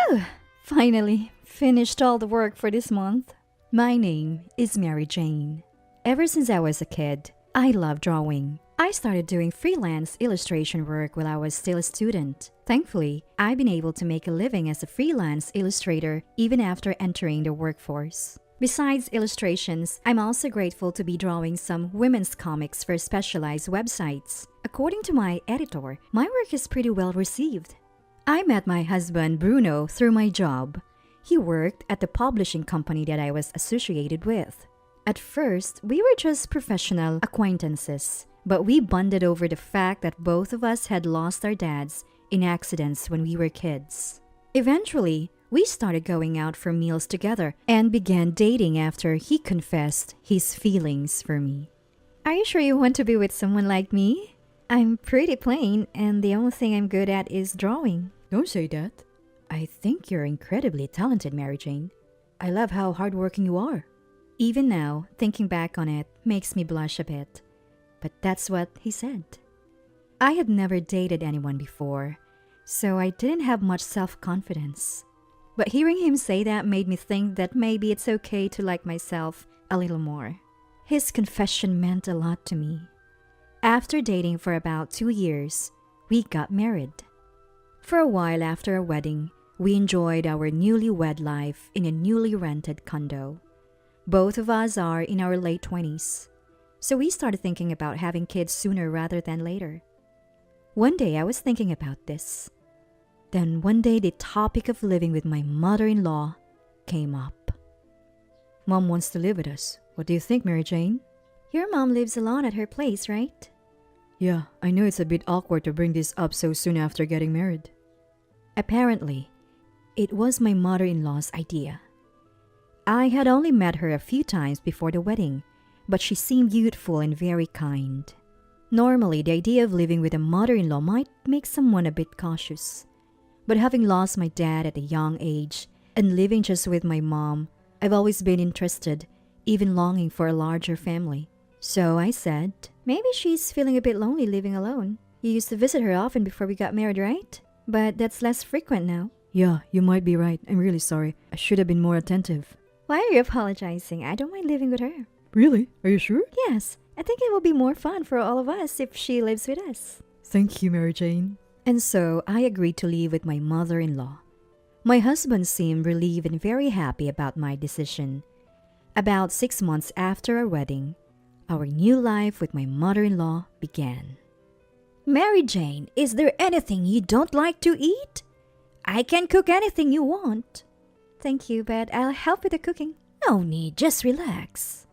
Whew! Finally, finished all the work for this month. My name is Mary Jane. Ever since I was a kid, I love drawing. I started doing freelance illustration work while I was still a student. Thankfully, I've been able to make a living as a freelance illustrator even after entering the workforce. Besides illustrations, I'm also grateful to be drawing some women's comics for specialized websites. According to my editor, my work is pretty well received. I met my husband Bruno through my job. He worked at the publishing company that I was associated with. At first, we were just professional acquaintances, but we bonded over the fact that both of us had lost our dads in accidents when we were kids. Eventually, we started going out for meals together and began dating after he confessed his feelings for me. Are you sure you want to be with someone like me? I'm pretty plain, and the only thing I'm good at is drawing. Don't say that. I think you're incredibly talented, Mary Jane. I love how hardworking you are. Even now, thinking back on it makes me blush a bit. But that's what he said. I had never dated anyone before, so I didn't have much self-confidence. But hearing him say that made me think that maybe it's okay to like myself a little more. His confession meant a lot to me. After dating for about 2 years, we got married. For a while after our wedding, we enjoyed our newlywed life in a newly rented condo. Both of us are in our late 20s, so we started thinking about having kids sooner rather than later. One day I was thinking about this. Then one day the topic of living with my mother-in-law came up. Mom wants to live with us. What do you think, Mary Jane? Your mom lives alone at her place, right? Yeah, I know it's a bit awkward to bring this up so soon after getting married. Apparently, it was my mother-in-law's idea. I had only met her a few times before the wedding, but she seemed youthful and very kind. Normally, the idea of living with a mother-in-law might make someone a bit cautious. But having lost my dad at a young age and living just with my mom, I've always been interested, even longing for a larger family. So I said, maybe she's feeling a bit lonely living alone. You used to visit her often before we got married, right? But that's less frequent now. Yeah, you might be right. I'm really sorry. I should have been more attentive. Why are you apologizing? I don't mind living with her. Really? Are you sure? Yes, I think it will be more fun for all of us if she lives with us. Thank you, Mary Jane. And so I agreed to live with my mother-in-law. My husband seemed relieved and very happy about my decision. About 6 months after our wedding, our new life with my mother-in-law began. Mary Jane, is there anything you don't like to eat? I can cook anything you want. Thank you, but I'll help with the cooking. No need, just relax.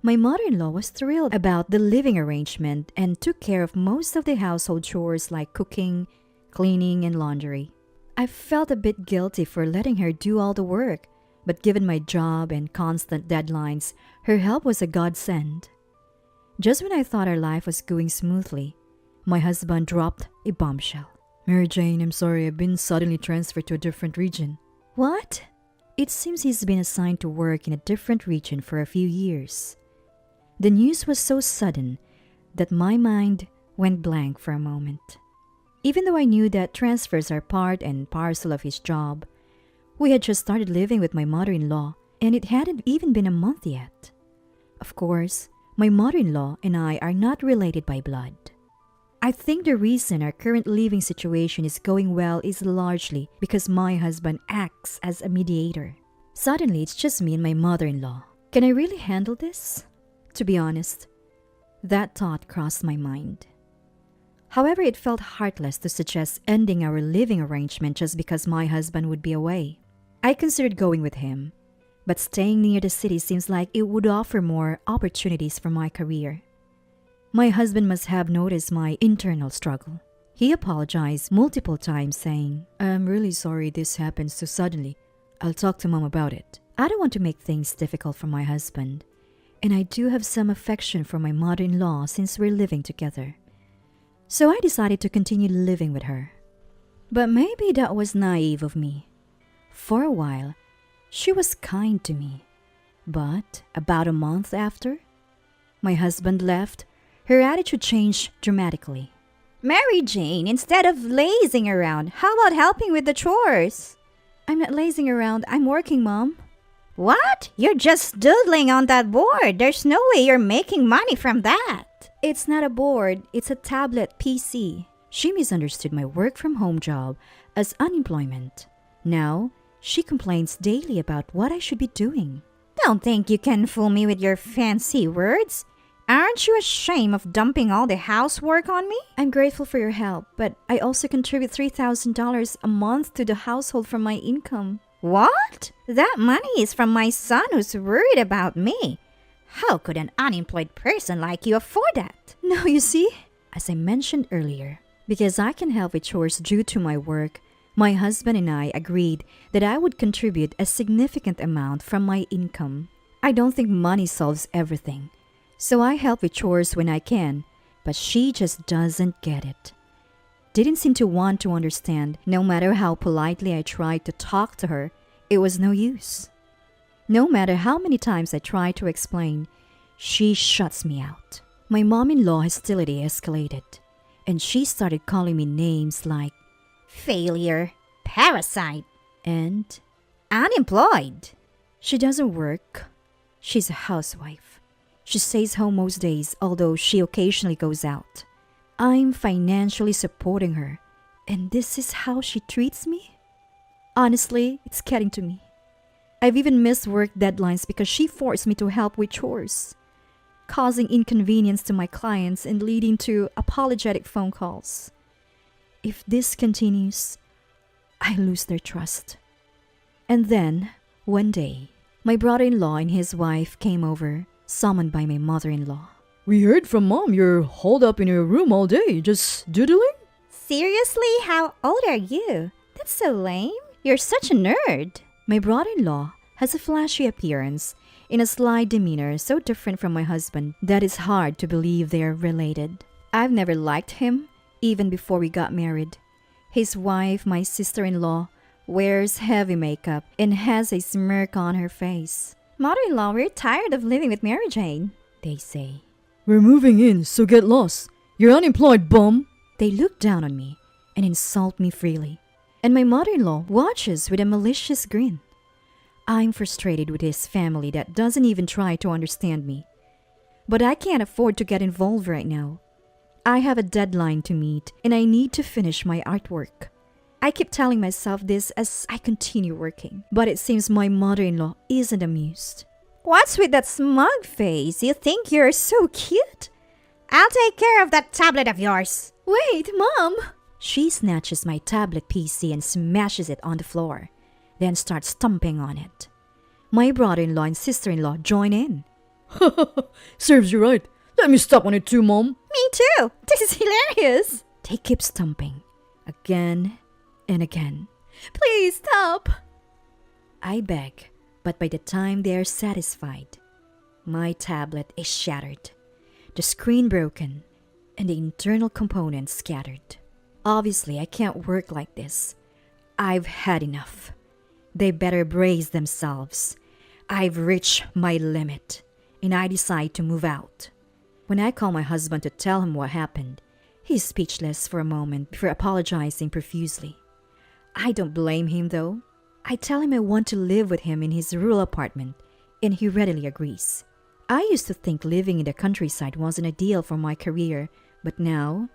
My mother-in-law was thrilled about the living arrangement and took care of most of the household chores like cooking, cleaning, and laundry. I felt a bit guilty for letting her do all the work, but given my job and constant deadlines, her help was a godsend. Just when I thought our life was going smoothly, my husband dropped a bombshell. Mary Jane, I'm sorry, I've been suddenly transferred to a different region. What? It seems he's been assigned to work in a different region for a few years. The news was so sudden that my mind went blank for a moment. Even though I knew that transfers are part and parcel of his job, we had just started living with my mother-in-law, and it hadn't even been a month yet. Of course, my mother-in-law and I are not related by blood. I think the reason our current living situation is going well is largely because my husband acts as a mediator. Suddenly, it's just me and my mother-in-law. Can I really handle this? To be honest, that thought crossed my mind. However, it felt heartless to suggest ending our living arrangement just because my husband would be away. I considered going with him, but staying near the city seems like it would offer more opportunities for my career. My husband must have noticed my internal struggle. He apologized multiple times, saying, I'm really sorry this happened so suddenly. I'll talk to Mom about it. I don't want to make things difficult for my husband, and I do have some affection for my mother-in-law since we're living together. So I decided to continue living with her. But maybe that was naive of me. For a while, she was kind to me. But about a month after my husband left, her attitude changed dramatically. Mary Jane, instead of lazing around, how about helping with the chores? I'm not lazing around. I'm working, Mom. What? You're just doodling on that board. There's no way you're making money from that. It's not a board. It's a tablet PC. She misunderstood my work-from-home job as unemployment. Now, she complains daily about what I should be doing. Don't think you can fool me with your fancy words. Aren't you ashamed of dumping all the housework on me? I'm grateful for your help, but I also contribute $3,000 a month to the household from my income. What? That money is from my son who's worried about me. How could an unemployed person like you afford that? No, you see, as I mentioned earlier, because I can help with chores due to my work, my husband and I agreed that I would contribute a significant amount from my income. I don't think money solves everything, so I help with chores when I can, but she just doesn't get it. Didn't seem to want to understand. No matter how politely I tried to talk to her, it was no use. No matter how many times I tried to explain, she shuts me out. My mom-in-law hostility escalated, and she started calling me names like failure, parasite, and unemployed. She doesn't work. She's a housewife. She stays home most days, although she occasionally goes out. I'm financially supporting her, and this is how she treats me? Honestly, it's getting to me. I've even missed work deadlines because she forced me to help with chores, causing inconvenience to my clients and leading to apologetic phone calls. If this continues, I lose their trust. And then, one day, my brother-in-law and his wife came over, summoned by my mother-in-law. We heard from Mom you're holed up in your room all day, just doodling? Seriously? How old are you? That's so lame. You're such a nerd. My brother-in-law has a flashy appearance in a sly demeanor so different from my husband that it's hard to believe they're related. I've never liked him, even before we got married. His wife, my sister-in-law, wears heavy makeup and has a smirk on her face. Mother-in-law, we're tired of living with Mary Jane, they say. We're moving in, so get lost. You're unemployed, bum. They look down on me and insult me freely. And my mother-in-law watches with a malicious grin. I'm frustrated with his family that doesn't even try to understand me. But I can't afford to get involved right now. I have a deadline to meet and I need to finish my artwork. I keep telling myself this as I continue working, but it seems my mother-in-law isn't amused. What's with that smug face? You think you're so cute? I'll take care of that tablet of yours. Wait, Mom! She snatches my tablet PC and smashes it on the floor, then starts stomping on it. My brother-in-law and sister-in-law join in. Serves you right. Let me stop on it too, Mom. Me too. This is hilarious. They keep stomping, again and again. Please stop. I beg, but by the time they are satisfied, my tablet is shattered, the screen broken, and the internal components scattered. Obviously, I can't work like this. I've had enough. They better brace themselves. I've reached my limit, and I decide to move out. When I call my husband to tell him what happened, he's speechless for a moment before apologizing profusely. I don't blame him, though. I tell him I want to live with him in his rural apartment, and he readily agrees. I used to think living in the countryside wasn't ideal for my career, but now,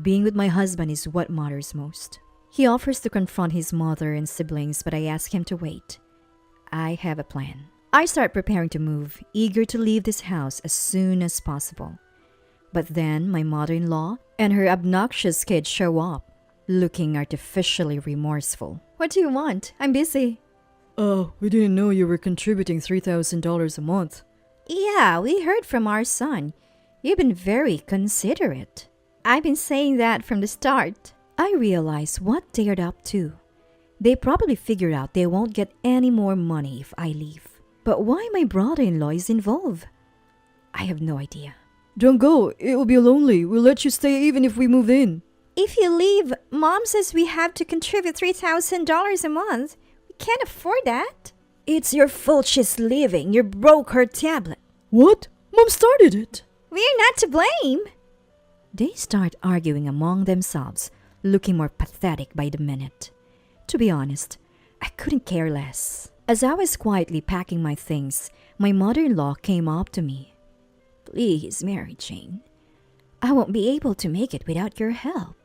being with my husband is what matters most. He offers to confront his mother and siblings, but I ask him to wait. I have a plan. I start preparing to move, eager to leave this house as soon as possible. But then my mother-in-law and her obnoxious kid show up, looking artificially remorseful. What do you want? I'm busy. We didn't know you were contributing $3,000 a month. Yeah, we heard from our son. You've been very considerate. I've been saying that from the start. I realize what they're up to. They probably figured out they won't get any more money if I leave. But why my brother-in-law is involved? I have no idea. Don't go. It will be lonely. We'll let you stay even if we move in. If you leave, Mom says we have to contribute $3,000 a month. We can't afford that. It's your fault she's leaving. You broke her tablet. What? Mom started it. We're not to blame. They start arguing among themselves, looking more pathetic by the minute. To be honest, I couldn't care less. As I was quietly packing my things, my mother-in-law came up to me. Please, Mary Jane, I won't be able to make it without your help.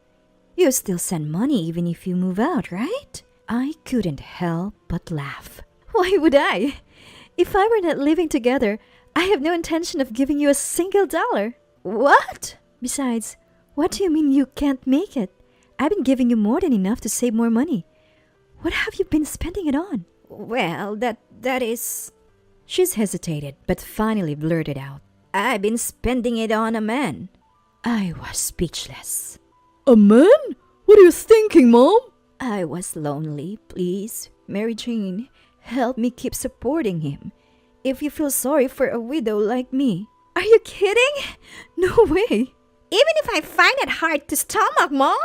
You still send money even if you move out, right? I couldn't help but laugh. Why would I? If I were not living together, I have no intention of giving you a single dollar. What? Besides, what do you mean you can't make it? I've been giving you more than enough to save more money. What have you been spending it on? Well, that is... She's hesitated, but finally blurted out. I've been spending it on a man. I was speechless. A man? What are you thinking, Mom? I was lonely. Please, Mary Jane, help me keep supporting him. If you feel sorry for a widow like me. Are you kidding? No way. Even if I find it hard to stomach, Mom?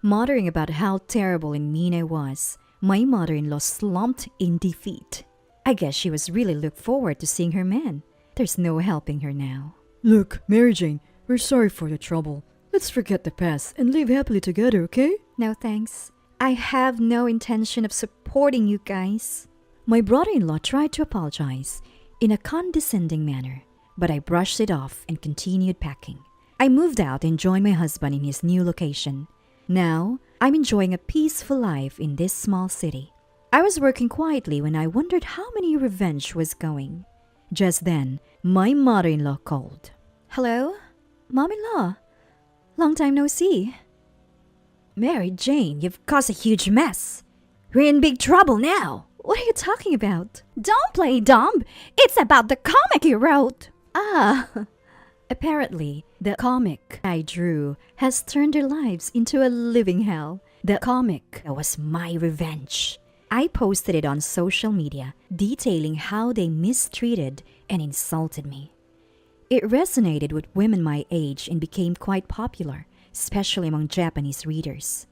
Muttering about how terrible and mean I was, my mother-in-law slumped in defeat. I guess she was really looking forward to seeing her man. There's no helping her now. Look, Mary Jane, we're sorry for the trouble. Let's forget the past and live happily together, okay? No thanks. I have no intention of supporting you guys. My brother-in-law tried to apologize in a condescending manner, but I brushed it off and continued packing. I moved out and joined my husband in his new location. Now, I'm enjoying a peaceful life in this small city. I was working quietly when I wondered how many revenge was going. Just then, my mother-in-law called. Hello? Mom-in-law? Long time no see. Mary Jane, you've caused a huge mess. We're in big trouble now. What are you talking about? Don't play dumb. It's about the comic you wrote. Ah, apparently, the comic I drew has turned their lives into a living hell. The comic was my revenge. I posted it on social media, detailing how they mistreated and insulted me. It resonated with women my age and became quite popular, especially among Japanese readers.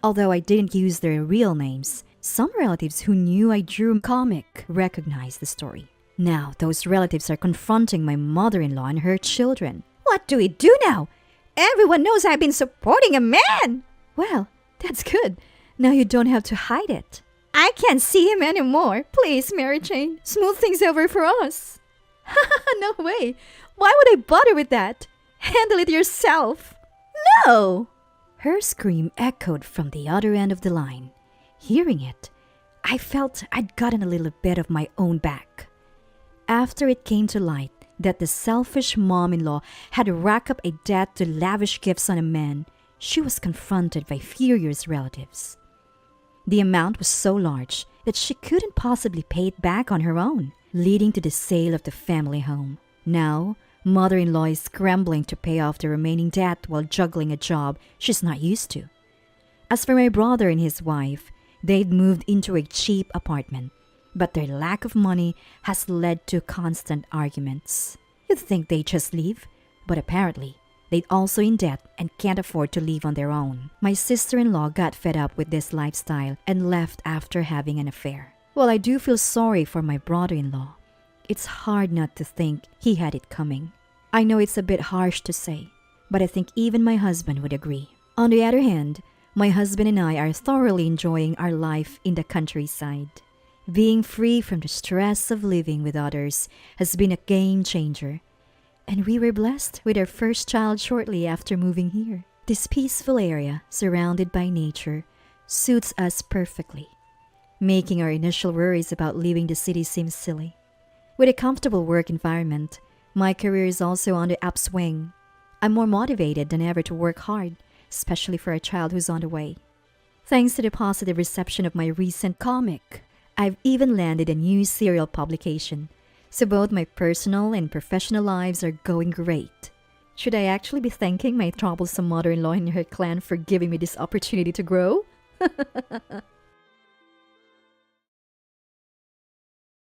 Although I didn't use their real names, some relatives who knew I drew a comic recognized the story. Now, those relatives are confronting my mother-in-law and her children. What do we do now? Everyone knows I've been supporting a man. Well, that's good. Now you don't have to hide it. I can't see him anymore. Please, Mary Jane, smooth things over for us. No way. Why would I bother with that? Handle it yourself. No! Her scream echoed from the other end of the line. Hearing it, I felt I'd gotten a little bit of my own back. After it came to light that the selfish mom-in-law had racked up a debt to lavish gifts on a man, she was confronted by furious relatives. The amount was so large that she couldn't possibly pay it back on her own, leading to the sale of the family home. Now, mother-in-law is scrambling to pay off the remaining debt while juggling a job she's not used to. As for my brother and his wife, they'd moved into a cheap apartment, but their lack of money has led to constant arguments. You'd think they'd just leave, but apparently, they'd also in debt and can't afford to leave on their own. My sister-in-law got fed up with this lifestyle and left after having an affair. Well, I do feel sorry for my brother-in-law. It's hard not to think he had it coming. I know it's a bit harsh to say, but I think even my husband would agree. On the other hand, my husband and I are thoroughly enjoying our life in the countryside. Being free from the stress of living with others has been a game changer. And we were blessed with our first child shortly after moving here. This peaceful area, surrounded by nature, suits us perfectly, making our initial worries about leaving the city seem silly. With a comfortable work environment, my career is also on the upswing. I'm more motivated than ever to work hard, especially for a child who's on the way. Thanks to the positive reception of my recent comic, I've even landed a new serial publication. So both my personal and professional lives are going great. Should I actually be thanking my troublesome mother-in-law and her clan for giving me this opportunity to grow?